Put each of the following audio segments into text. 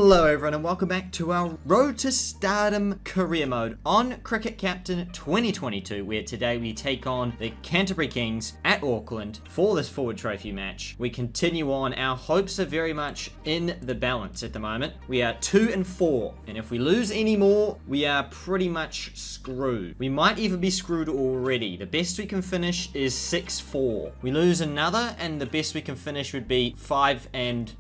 Hello everyone and welcome back to our Road to Stardom career mode on Cricket Captain 2022, where today we take on the Canterbury Kings at Auckland for this forward trophy match. We continue on. Our hopes are very much in the balance at the moment. We are 2-4, and if we lose any more, we are pretty much screwed. We might even be screwed already. The best we can finish is 6-4. We lose another and the best we can finish would be 5-5.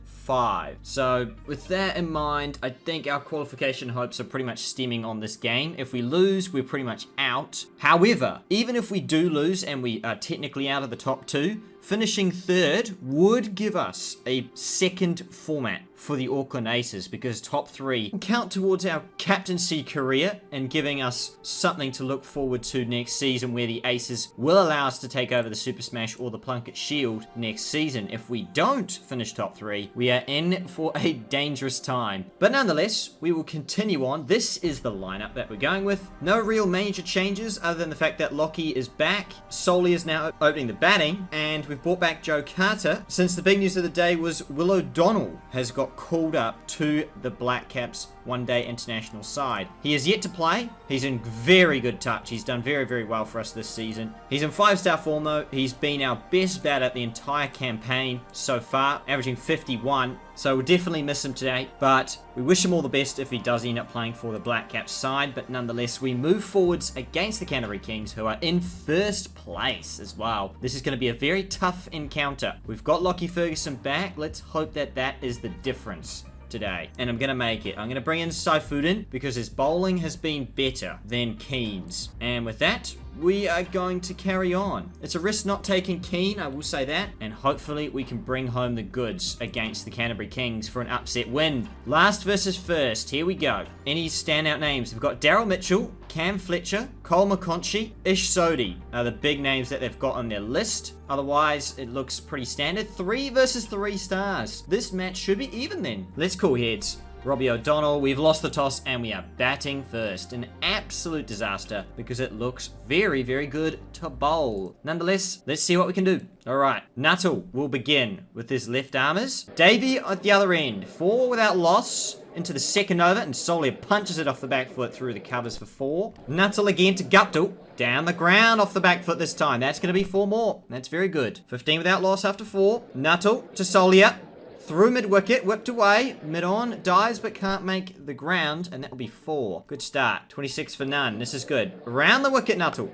So with that in mind, I think our qualification hopes are pretty much stemming on this game. If we lose, we're pretty much out. However, even if we do lose and we are technically out of the top two, finishing third would give us a second format for the Auckland Aces, because top three count towards our captaincy career and giving us something to look forward to next season, where the Aces will allow us to take over the Super Smash or the Plunket Shield next season. If we don't finish top three, we are in for a dangerous time. But nonetheless, we will continue on. This is the lineup that we're going with. No real major changes other than the fact that Lockie is back. Solly is now opening the batting, and we've brought back Joe Carter, since the big news of the day was Will O'Donnell has got called up to the Black Caps one-day international side. He is yet to play. He's in very good touch. He's done very, very well for us this season. He's in 5-star form though. He's been our best batter the entire campaign so far, averaging 51. So we'll definitely miss him today, but we wish him all the best if he does end up playing for the Black Caps side. But nonetheless, we move forwards against the Canterbury Kings, who are in first place as well. This is going to be a very tough encounter. We've got Lockie Ferguson back. Let's hope that that is the difference today, and I'm gonna make it. I'm gonna bring in Saifuddin because his bowling has been better than Keen's, and with that we are going to carry on. It's a risk not taking Keen, I will say that, and hopefully we can bring home the goods against the Canterbury Kings for an upset win. Last versus first, here we go. Any standout names? We've got Daryl Mitchell, Cam Fletcher, Cole McConchie, Ish Sodhi are the big names that they've got on their list. Otherwise, it looks pretty standard. 3 versus 3 stars. This match should be even then. Let's call heads. Robbie O'Donnell, we've lost the toss and we are batting first. An absolute disaster because it looks very, very good to bowl. Nonetheless, let's see what we can do. Alright, Nuttall will begin with his left armers. Davey at the other end. 4 without loss into the second over, and Solia punches it off the back foot through the covers for 4. Nuttall again to Guptill. Down the ground off the back foot this time. That's going to be 4 more. That's very good. 15 without loss after 4. Nuttall to Solia. Through mid-wicket, whipped away, mid-on, dives but can't make the ground, and that will be 4. Good start. 26 for none. This is good. Around the wicket, Nuttall.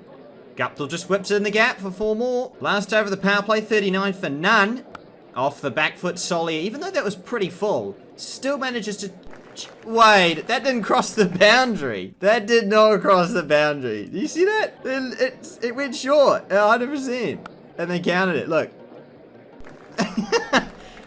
Guptill just whips it in the gap for 4 more. Last over the power play, 39 for none. Off the back foot, Solia, even though that was pretty full, still manages to... Wait, that didn't cross the boundary. That did not cross the boundary. Do you see that? It went short, 100%. And they counted it, look.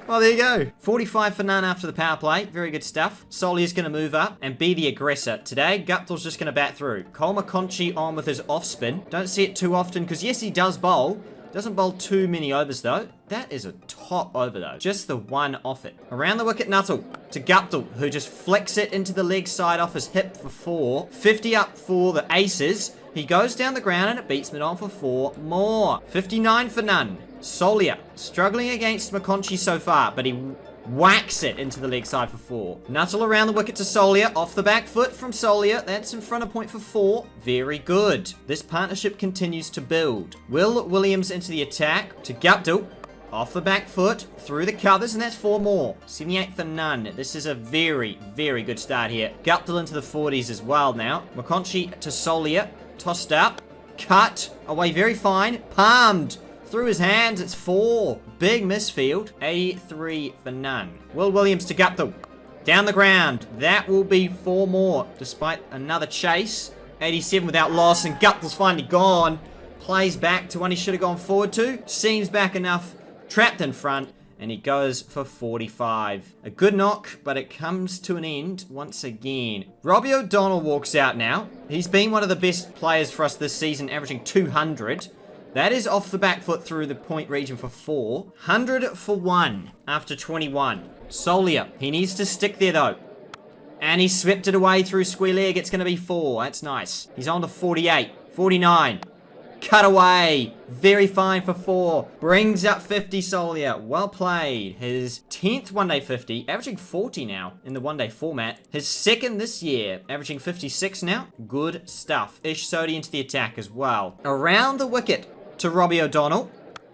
Well, there you go. 45 for none after the power play. Very good stuff. Solly is going to move up and be the aggressor. Today, Guptill's just going to bat through. Cole McConchie on with his off spin. Don't see it too often because, yes, he does bowl. Doesn't bowl too many overs, though. That is a top over, though. Just the one off it. Around the wicket, Nuttall to Guptill, who just flicks it into the leg side off his hip for 4. 50 up for the Aces. He goes down the ground and it beats mid on for 4 more. 59 for none. Solia struggling against McConchie so far, but he whacks it into the leg side for 4. Nuttall around the wicket to Solia, off the back foot from Solia. That's in front of point for 4. Very good. This partnership continues to build. Will Williams into the attack to Guptill. Off the back foot, through the covers, and that's 4 more. 78 for none. This is a very, very good start here. Guptill into the 40s as well now. McConchie to Solia, tossed up, cut, away very fine, palmed. Through his hands, it's 4. Big misfield. 83 for none. Will Williams to Guptill. Down the ground. That will be 4 more, despite another chase. 87 without loss, and Guptill's finally gone. Plays back to one he should have gone forward to. Seems back enough. Trapped in front, and he goes for 45. A good knock, but it comes to an end once again. Robbie O'Donnell walks out now. He's been one of the best players for us this season, averaging 200. That is off the back foot through the point region for 4. 100 for 1 after 21. Solia, he needs to stick there though. And he swept it away through square leg. It's going to be 4. That's nice. He's on to 48. 49. Cut away. Very fine for 4. Brings up 50 Solia. Well played. His 10th one-day 50, averaging 40 now in the one-day format. His 2nd this year, averaging 56 now. Good stuff. Ish Sodi into the attack as well. Around the wicket to Robbie O'Donnell,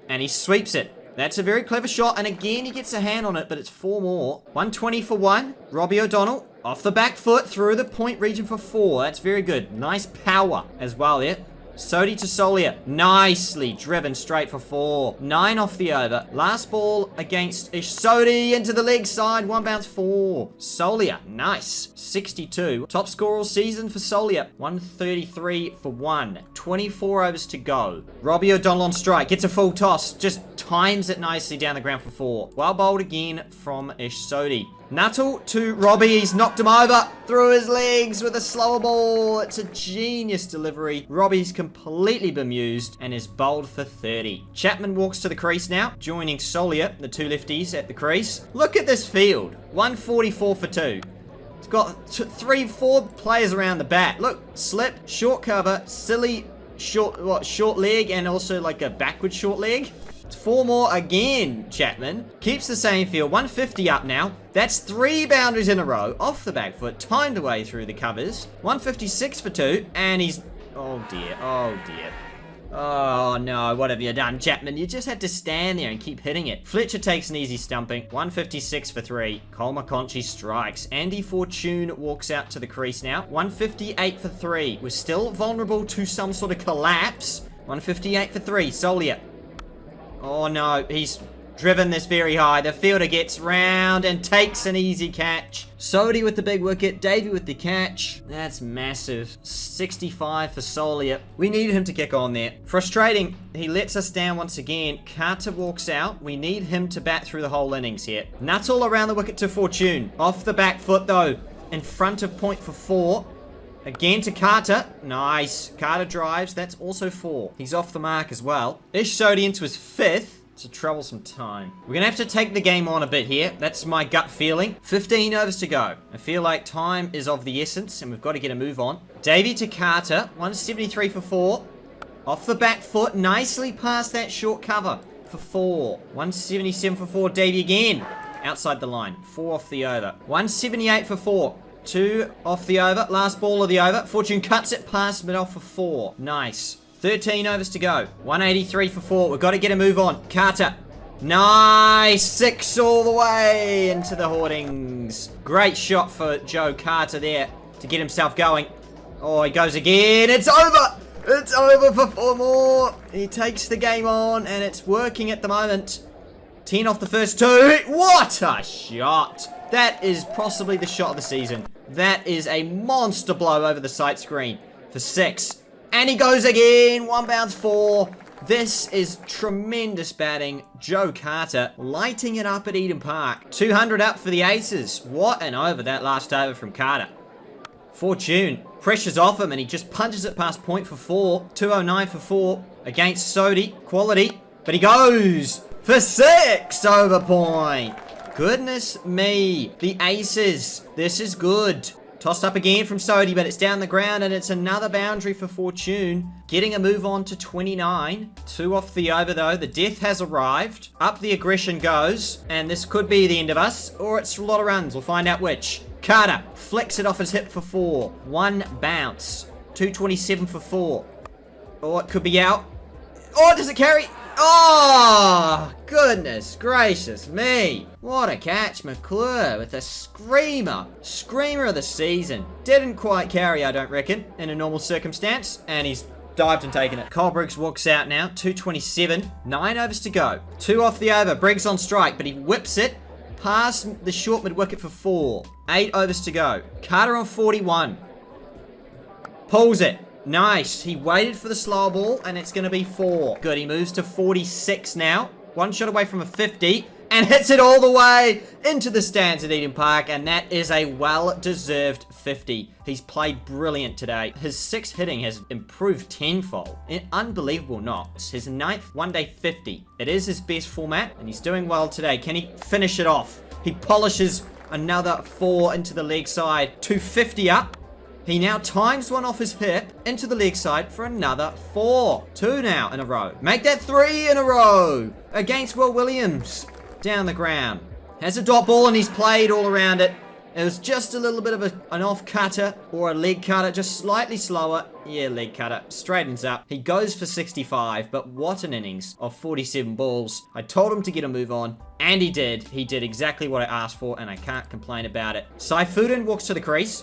and he sweeps it. That's a very clever shot, and again he gets a hand on it, but it's 4 more. 120 for 1. Robbie O'Donnell off the back foot through the point region for 4. That's very good. Nice power as well there. Sodi to Solia. Nicely driven straight for 4. 9 off the over. Last ball against Ish Sodi into the leg side. 1 bounce 4. Solia. Nice. 62. Top scorer all season for Solia. 133 for 1. 24 overs to go. Robbie O'Donnell on strike. Gets a full toss. Just times it nicely down the ground for 4. Well bowled again from Ish Sodi. Nuttall to Robbie. He's knocked him over through his legs with a slower ball. It's a genius delivery. Robbie's completely bemused and is bowled for 30. Chapman walks to the crease now, joining Solia, the 2 lefties at the crease. Look at this field. 144 for 2. It's got 4 players around the bat. Look, slip, short cover, silly, short leg, and also like a backward short leg. 4 more again, Chapman. Keeps the same field. 150 up now. That's 3 boundaries in a row. Off the back foot. Timed away through the covers. 156 for 2. And he's... Oh, dear. Oh, dear. Oh, no. What have you done, Chapman? You just had to stand there and keep hitting it. Fletcher takes an easy stumping. 156 for 3. Cole McConchy strikes. Andy Fortune walks out to the crease now. 158 for 3. We're still vulnerable to some sort of collapse. 158 for 3. Solia. Oh no, he's driven this very high. The fielder gets round and takes an easy catch. Sodi with the big wicket, Davey with the catch. That's massive. 65 for Solia. We needed him to kick on there. Frustrating. He lets us down once again. Carter walks out. We need him to bat through the whole innings here. Nuttall around the wicket to Fortune. Off the back foot though. In front of point for 4. Again to Carter. Nice. Carter drives. That's also 4. He's off the mark as well. Ish Sodi into his 5th. It's a troublesome time. We're going to have to take the game on a bit here. That's my gut feeling. 15 overs to go. I feel like time is of the essence and we've got to get a move on. Davey to Carter. 173 for 4. Off the back foot. Nicely past that short cover for 4. 177 for 4. Davey again. Outside the line. 4 off the over. 178 for 4. 2 off the over. Last ball of the over. Fortune cuts it past mid-off for 4. Nice. 13 overs to go. 183 for 4. We've got to get a move on. Carter. Nice. 6 all the way into the hoardings. Great shot for Joe Carter there to get himself going. Oh, he goes again. It's over. It's over for 4 more. He takes the game on and it's working at the moment. 10 off the first 2. What a shot. That is possibly the shot of the season. That is a monster blow over the sight screen for 6. And he goes again. 1 bounce 4. This is tremendous batting. Joe Carter lighting it up at Eden Park. 200 up for the Aces. What an over that last over from Carter. Fortune pressures off him and he just punches it past point for 4. 209 for 4 against Sodi. Quality. But he goes for 6 over point. Goodness me. The Aces. This is good. Tossed up again from Sodi, but it's down the ground and it's another boundary for Fortune. Getting a move on to 29. 2 off the over though. The death has arrived. Up the aggression goes. And this could be the end of us. Or it's a lot of runs. We'll find out which. Carter flicks it off his hip for 4. 1 bounce. 227 for 4. Oh, it could be out. Oh, does it carry? Oh, goodness gracious me. What a catch, McClure with a screamer. Screamer of the season. Didn't quite carry, I don't reckon, in a normal circumstance. And he's dived and taken it. Cole Briggs walks out now. 227. 9 overs to go. 2 off the over. Briggs on strike, but he whips it past the short mid-wicket for 4. 8 overs to go. Carter on 41. Pulls it. Nice. He waited for the slow ball, and it's going to be 4. Good. He moves to 46 now. 1 shot away from a 50, and hits it all the way into the stands at Eden Park, and that is a well-deserved 50. He's played brilliant today. His 6 hitting has improved tenfold. Unbelievable knocks. His 9th one-day 50. It is his best format, and he's doing well today. Can he finish it off? He polishes another 4 into the leg side. 250 up. He now times one off his hip into the leg side for another 4. 2 now in a row. Make that 3 in a row against Will Williams. Down the ground. Has a dot ball and he's played all around it. It was just a little bit of an off cutter or a leg cutter, just slightly slower. Yeah, leg cutter. Straightens up. He goes for 65, but what an innings of 47 balls. I told him to get a move on, and he did. He did exactly what I asked for, and I can't complain about it. Saifuddin walks to the crease,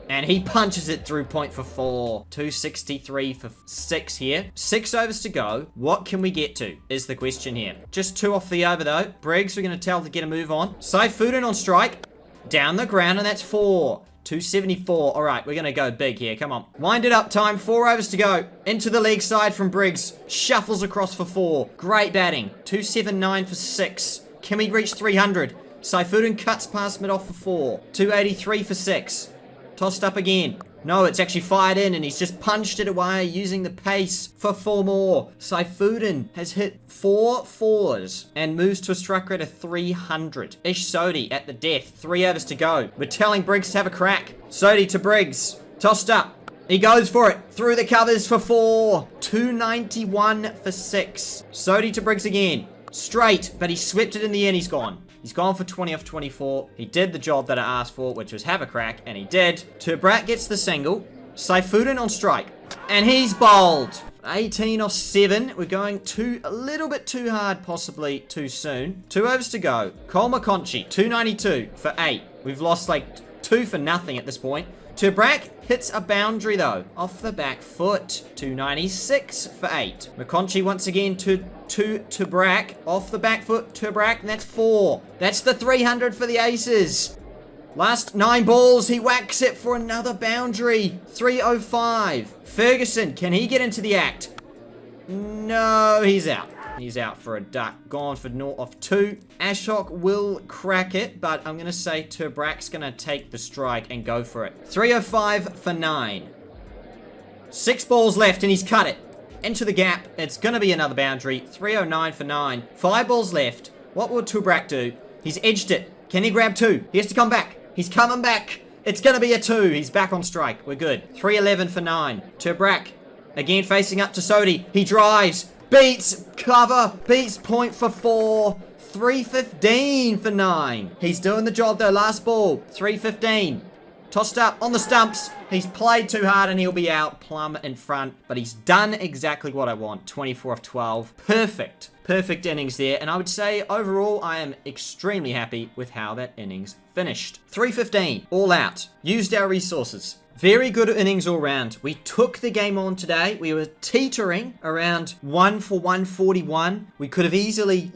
and he punches it through point for 4. 263 for 6 here. 6 overs to go. What can we get to is the question here. Just 2 off the over, though. Briggs, we're going to tell to get a move on. Saifuddin on strike. Down the ground, and that's 4. 274. All right, we're going to go big here. Come on. Wind it up time. 4 overs to go. Into the leg side from Briggs. Shuffles across for 4. Great batting. 279 for 6. Can we reach 300? Saifuddin cuts past mid off for 4. 283 for 6. Tossed up again. No, it's actually fired in, and he's just punched it away using the pace for 4 more. Saifuddin has hit 4 fours and moves to a strike rate of 300. Ish Sodhi at the death. 3 overs to go. We're telling Briggs to have a crack. Sodhi to Briggs. Tossed up. He goes for it. Through the covers for 4. 291 for 6. Sodhi to Briggs again. Straight, but he swept it in the end. He's gone. He's gone for 20 off 24. He did the job that I asked for, which was have a crack, and he did. Turbrak gets the single. Saifuddin on strike. And he's bowled. 18 off 7. We're going a little bit too hard, possibly too soon. 2 overs to go. Cole McConchie, 292 for 8. We've lost like 2 for nothing at this point. Turbrak hits a boundary though, off the back foot. 296 for 8. McConchie once again to Turbrak, off the back foot, Turbrak, and that's 4. That's the 300 for the Aces. Last 9 balls, he whacks it for another boundary. 305. Ferguson, can he get into the act? No, he's out. He's out for a duck. Gone for 0 off 2. Ashok will crack it, but I'm going to say Turbrak's going to take the strike and go for it. 305 for 9. 6 balls left, and he's cut it. Into the gap. It's going to be another boundary. 309 for 9. 5 balls left. What will Turbrak do? He's edged it. Can he grab 2? He has to come back. He's coming back. It's going to be a 2. He's back on strike. We're good. 311 for 9. Turbrak again facing up to Sodhi. He drives. Beats cover. Beats point for 4. 315 for 9. He's doing the job though. Last ball. 315. Tossed up on the stumps. He's played too hard and he'll be out plumb in front. But he's done exactly what I want. 24 off 12. Perfect. Perfect innings there. And I would say overall I am extremely happy with how that innings finished. 315. All out. Used our resources. Very good innings all round. We took the game on today. We were teetering around 1 for 141. We could have easily,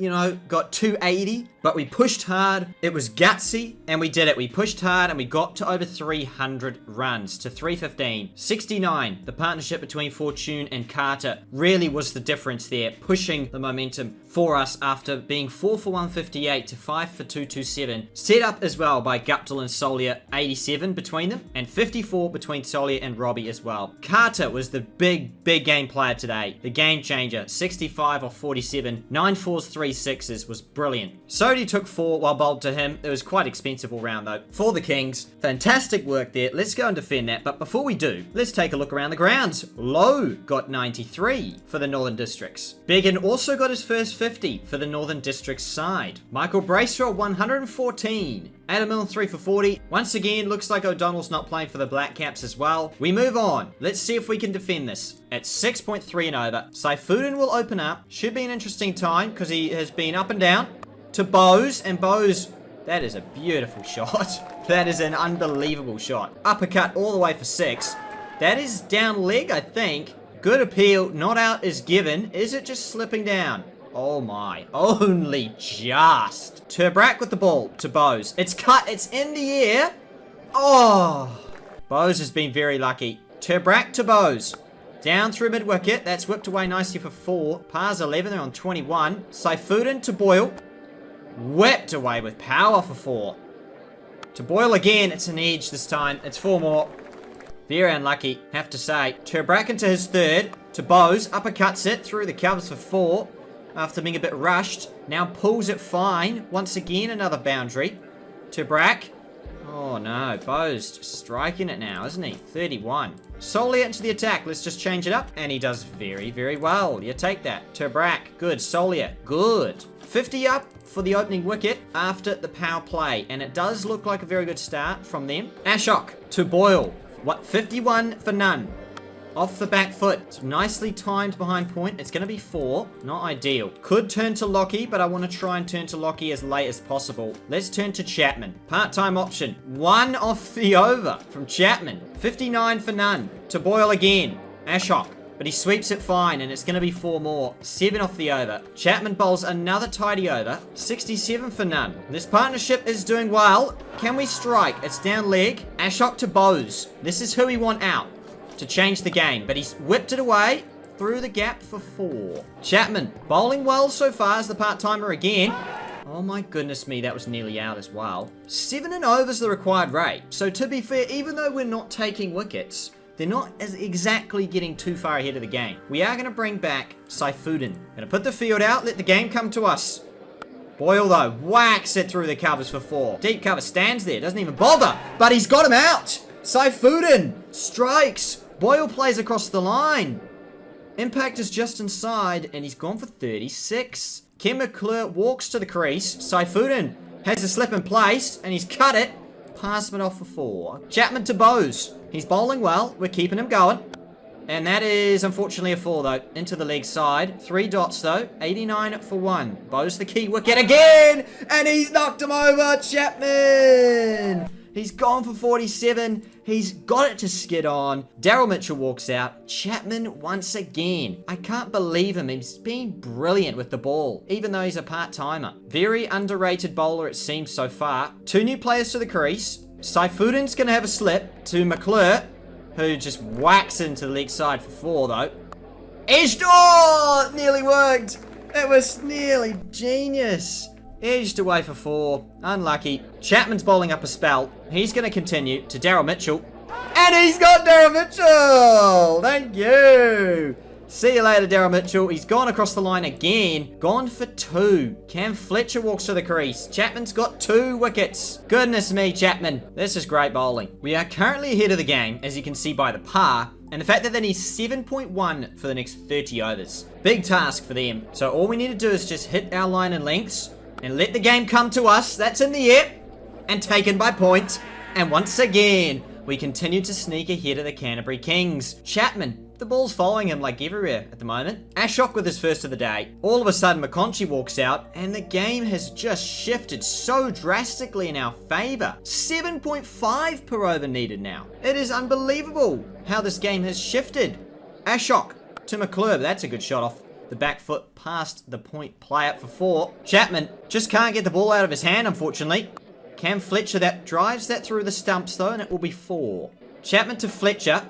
got 280, but we pushed hard. It was gutsy, and we did it. We pushed hard, and we got to over 300 runs to 315. 69, the partnership between Fortune and Carter really was the difference there, pushing the momentum for us after being 4 for 158 to 5 for 227. Set up as well by Guptill and Solier, 87 between them, and 54 between Solier and Robbie as well. Carter was the big game player today. The game changer. 65 off 47. 9 fours, 3 sixes was brilliant. Sodhi took 4 while bowled to him. It was quite expensive all round though. For the Kings, fantastic work there. Let's go and defend that. But before we do, let's take a look around the grounds. Lowe got 93 for the Northern Districts. Biggin also got his first 50 for the Northern Districts side. Michael Brayshaw 114. Adam Milne 3 for 40. Once again, looks like O'Donnell's not playing for the Black Caps as well. We move on. Let's see if we can defend this. At 6.3 and over, Saifuddin will open up. Should be an interesting time because he has been up and down. To Bose, and Bose, that is a beautiful shot. That is an unbelievable shot. Uppercut all the way for 6. That is down leg, I think. Good appeal. Not out is given. Is it just slipping down? Oh my, only just. Turbrak with the ball to Bose. It's cut, it's in the air. Oh, Bose has been very lucky. Turbrak to Bose. Down through mid-wicket. That's whipped away nicely for 4. Pars 11, they're on 21. Saifuddin to Boyle. Whipped away with power for 4. To Boyle again, it's an edge this time. It's 4 more. Very unlucky, have to say. Turbrak into his 3rd. To Bose, uppercuts it through the covers for 4. After being a bit rushed. Now pulls it fine. Once again, another boundary. Turbrak. Oh no, Bo's just striking it now, isn't he? 31. Solia into the attack. Let's just change it up. And he does very, very well. You take that. Turbrak, good. Solia, good. 50 up for the opening wicket after the power play. And it does look like a very good start from them. Ashok to Boyle. What? 51 for none. Off the back foot. It's nicely timed behind point. It's going to be 4. Not ideal. Could turn to Lockie, but I want to try and turn to Lockie as late as possible. Let's turn to Chapman. Part-time option. 1 off the over from Chapman. 59 for none. To Boyle again. Ashok. But he sweeps it fine, and it's going to be 4 more. 7 off the over. Chapman bowls another tidy over. 67 for none. This partnership is doing well. Can we strike? It's down leg. Ashok to Bose. This is who we want out to change the game, but he's whipped it away through the gap for 4. Chapman bowling well so far as the part-timer again. Oh my goodness me, that was nearly out as well. 7 and over is the required rate. So to be fair, even though we're not taking wickets, they're not exactly getting too far ahead of the game. We are going to bring back Saifuddin. Going to put the field out, let the game come to us. Boyle though, whacks it through the covers for 4. Deep cover stands there, doesn't even bother, but he's got him out. Saifuddin strikes. Boyle plays across the line. Impact is just inside, and he's gone for 36. Ken McClure walks to the crease. Saifuddin has a slip in place, and he's cut it. Passman off for 4. Chapman to Bose. He's bowling well. We're keeping him going. And that is, unfortunately, a 4, though. Into the leg side. 3 dots, though. 89 for 1. Bose the key wicket again! And he's knocked him over! Chapman! He's gone for 47. He's got it to skid on. Daryl Mitchell walks out. Chapman once again. I can't believe him. He's been brilliant with the ball, even though he's a part-timer. Very underrated bowler, it seems so far. 2 new players to the crease. Saifuddin's going to have a slip to McClure, who just whacks into the leg side for 4, though. Edged! Oh! Nearly worked. It was nearly genius. Edged away for 4. Unlucky. Chapman's bowling up a spell. He's going to continue to Daryl Mitchell. And he's got Daryl Mitchell! Thank you! See you later, Daryl Mitchell. He's gone across the line again. Gone for 2. Cam Fletcher walks to the crease. Chapman's got 2 wickets. Goodness me, Chapman. This is great bowling. We are currently ahead of the game, as you can see by the par, and the fact that they need 7.1 for the next 30 overs. Big task for them. So all we need to do is just hit our line and lengths and let the game come to us. That's in the air and taken by point. And once again, we continue to sneak ahead of the Canterbury Kings. Chapman, the ball's following him like everywhere at the moment. Ashok with his first of the day. All of a sudden, McConchy walks out, and the game has just shifted so drastically in our favor. 7.5 per over needed now. It is unbelievable how this game has shifted. Ashok to McClure. That's a good shot off the back foot past the point play up for 4. Chapman just can't get the ball out of his hand, unfortunately. Cam Fletcher, that drives that through the stumps though, and it will be 4. Chapman to Fletcher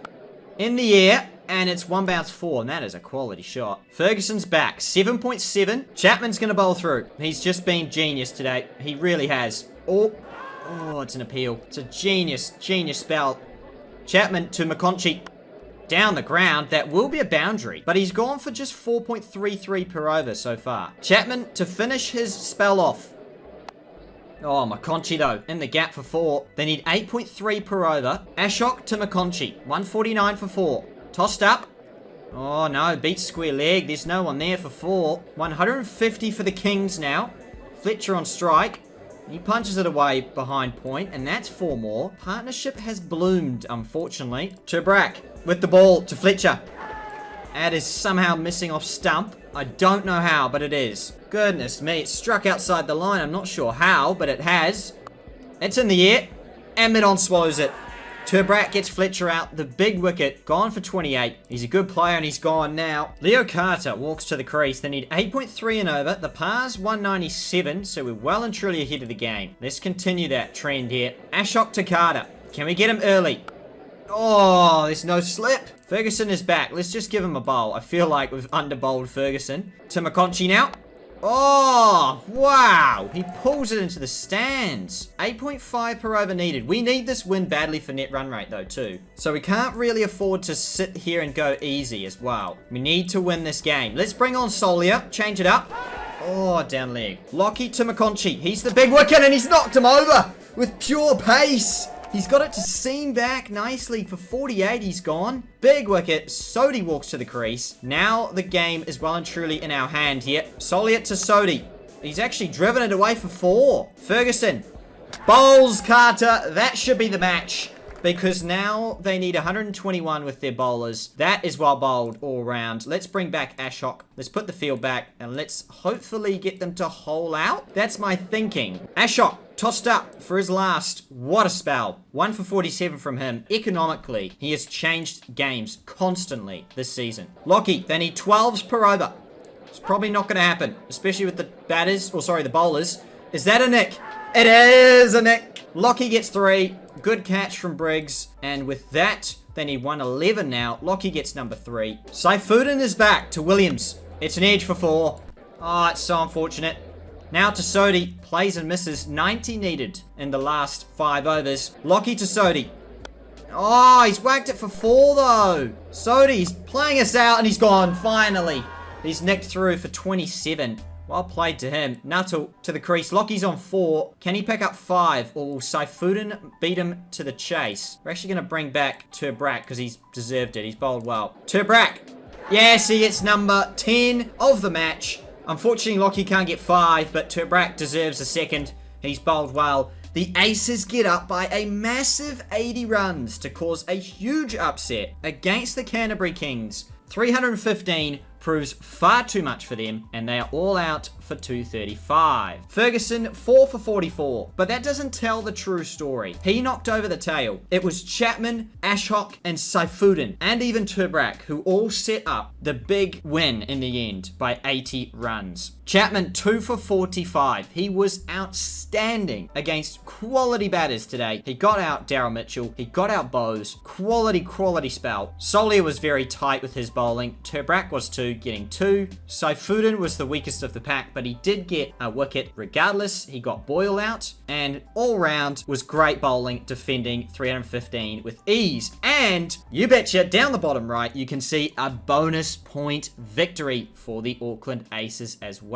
in the air, and it's 1 bounce 4, and that is a quality shot. Ferguson's back, 7.7. Chapman's going to bowl through. He's just been genius today. He really has. Oh, it's an appeal. It's a genius spell. Chapman to McConchy. Down the ground, that will be a boundary, but he's gone for just 4.33 per over so far. Chapman to finish his spell off. Oh, McConchy though, in the gap for 4. They need 8.3 per over. Ashok to McConchy, 149 for 4. Tossed up. Oh no, beats square leg. There's no one there for 4. 150 for the Kings now. Fletcher on strike. He punches it away behind point, and that's 4 more. Partnership has bloomed, unfortunately. Turbrak with the ball to Fletcher. That is somehow missing off stump. I don't know how, but it is. Goodness me, it struck outside the line. I'm not sure how, but it has. It's in the air, and mid-on swallows it. Turbrak gets Fletcher out. The big wicket, gone for 28. He's a good player, and he's gone now. Leo Carter walks to the crease. They need 8.3 and over. The par's 197, so we're well and truly ahead of the game. Let's continue that trend here. Ashok to Carter. Can we get him early? Oh, there's no slip. Ferguson is back. Let's just give him a bowl. I feel like we've under-bowled Ferguson. To McConchy now. Oh, wow. He pulls it into the stands. 8.5 per over needed. We need this win badly for net run rate, though, too. So we can't really afford to sit here and go easy as well. We need to win this game. Let's bring on Solia. Change it up. Oh, down leg. Lockie to McConchy. He's the big wicket, and he's knocked him over. with pure pace. He's got it to seam back nicely for 48. He's gone. Big wicket. Sodhi walks to the crease. Now the game is well and truly in our hand here. Solly it to Sodhi. He's actually driven it away for 4. Ferguson bowls Carter. That should be the match, because now they need 121 with their bowlers. That is well bowled all round. Let's bring back Ashok. Let's put the field back, and let's hopefully get them to hole out. That's my thinking. Ashok tossed up for his last. What a spell. 1 for 47 from him. Economically, he has changed games constantly this season. Lockie, they need 12s per over. It's probably not going to happen, especially with the the bowlers. Is that a nick? It is a nick. Lockie gets 3. Good catch from Briggs. And with that, they need 111 now. Lockie gets number 3. Saifuddin is back to Williams. It's an edge for 4. Oh, it's so unfortunate. Now to Sodhi. Plays and misses. 90 needed in the last 5 overs. Lockie to Sodhi. Oh, he's whacked it for 4 though. Sodhi's playing us out and he's gone finally. He's nicked through for 27. Well played to him. Nuttall to the crease. Lockie's on 4. Can he pick up 5? Or will Saifuddin beat him to the chase? We're actually going to bring back Turbrak because he's deserved it. He's bowled well. Turbrak. Yes, he gets number 10 of the match. Unfortunately, Lockie can't get 5, but Turbrak deserves a second. He's bowled well. The Aces get up by a massive 80 runs to cause a huge upset against the Canterbury Kings. 315 proves far too much for them, and they are all out for 235. Ferguson, 4 for 44, but that doesn't tell the true story. He knocked over the tail. It was Chapman, Ashok, and Saifuddin, and even Turbrak, who all set up the big win in the end by 80 runs. Chapman, 2 for 45. He was outstanding against quality batters today. He got out Daryl Mitchell. He got out Bowes. Quality spell. Solier was very tight with his bowling. Turbrak was 2, getting 2. Saifuddin was the weakest of the pack, but he did get a wicket regardless. He got Boyle out, and all round was great bowling, defending 315 with ease. And you betcha, down the bottom right, you can see a bonus point victory for the Auckland Aces as well.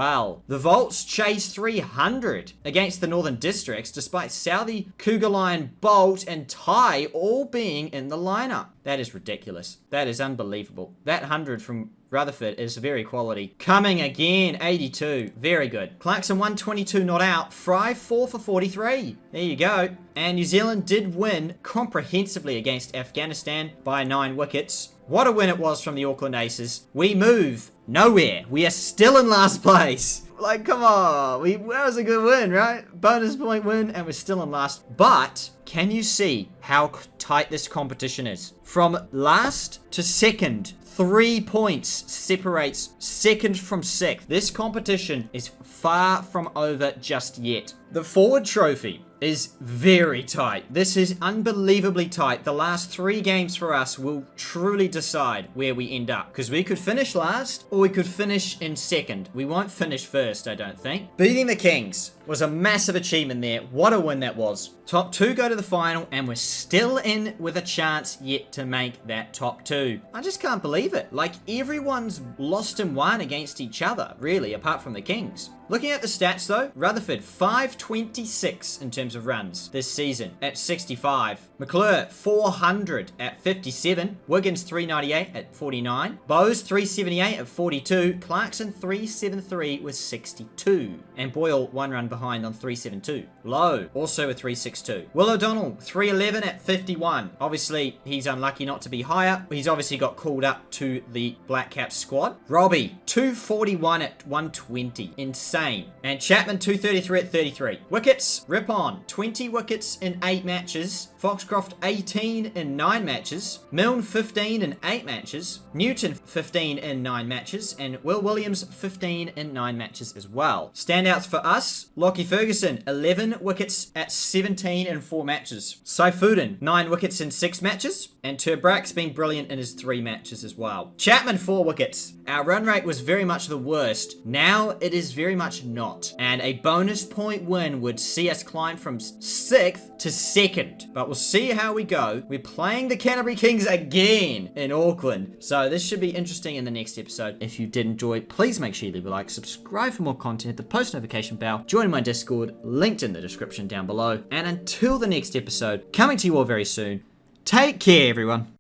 The Volts chased 300 against the Northern Districts, despite Southie, Cougar Lion, Bolt, and Ty all being in the lineup. That is ridiculous. That is unbelievable. That 100 from Rutherford is very quality. Coming again, 82. Very good. Clarkson 122 not out. Fry 4 for 43. There you go. And New Zealand did win comprehensively against Afghanistan by 9 wickets. What a win it was from the Auckland Aces. We move nowhere. We are still in last place. Like, come on. That was a good win, right? Bonus point win, and we're still in last. But can you see how tight this competition is? From last to second, 3 points separates second from sixth. This competition is far from over just yet. The Forward Trophy is very tight. This is unbelievably tight. The last 3 games for us will truly decide where we end up, because we could finish last or we could finish in second. We won't finish first, I don't think. Beating the Kings was a massive achievement there. What a win that was. Top 2 go to the final, and we're still in with a chance yet to make that top 2. I just can't believe it. Like, everyone's lost and won against each other, really, apart from the Kings. Looking at the stats though, Rutherford 526 in terms of runs this season at 65. McClure 400 at 57. Wiggins 398 at 49. Bowes 378 at 42. Clarkson 373 with 62. And Boyle 1 run behind on 372. Lowe also with 362. Will O'Donnell 311 at 51. Obviously he's unlucky not to be higher. He's obviously got called up to the Black Caps squad. Robbie 241 at 120. Insane. And Chapman 233 at 33. Wickets, Ripon 20 wickets in 8 matches. Foxcroft 18 in 9 matches. Milne 15 in 8 matches. Newton 15 in 9 matches. And Will Williams 15 in 9 matches as well. Standouts for us, Lockie Ferguson 11 wickets at 17 in 4 matches. Saifuddin 9 wickets in 6 matches. And Turbrak's been brilliant in his 3 matches as well. Chapman 4 wickets. Our run rate was very much the worst. Now it is very much not. And a bonus point win would see us climb from from 6th to 2nd. But we'll see how we go. We're playing the Canterbury Kings again in Auckland. So this should be interesting in the next episode. If you did enjoy, please make sure you leave a like, subscribe for more content, hit the post notification bell, join my Discord, linked in the description down below. And until the next episode, coming to you all very soon, take care everyone.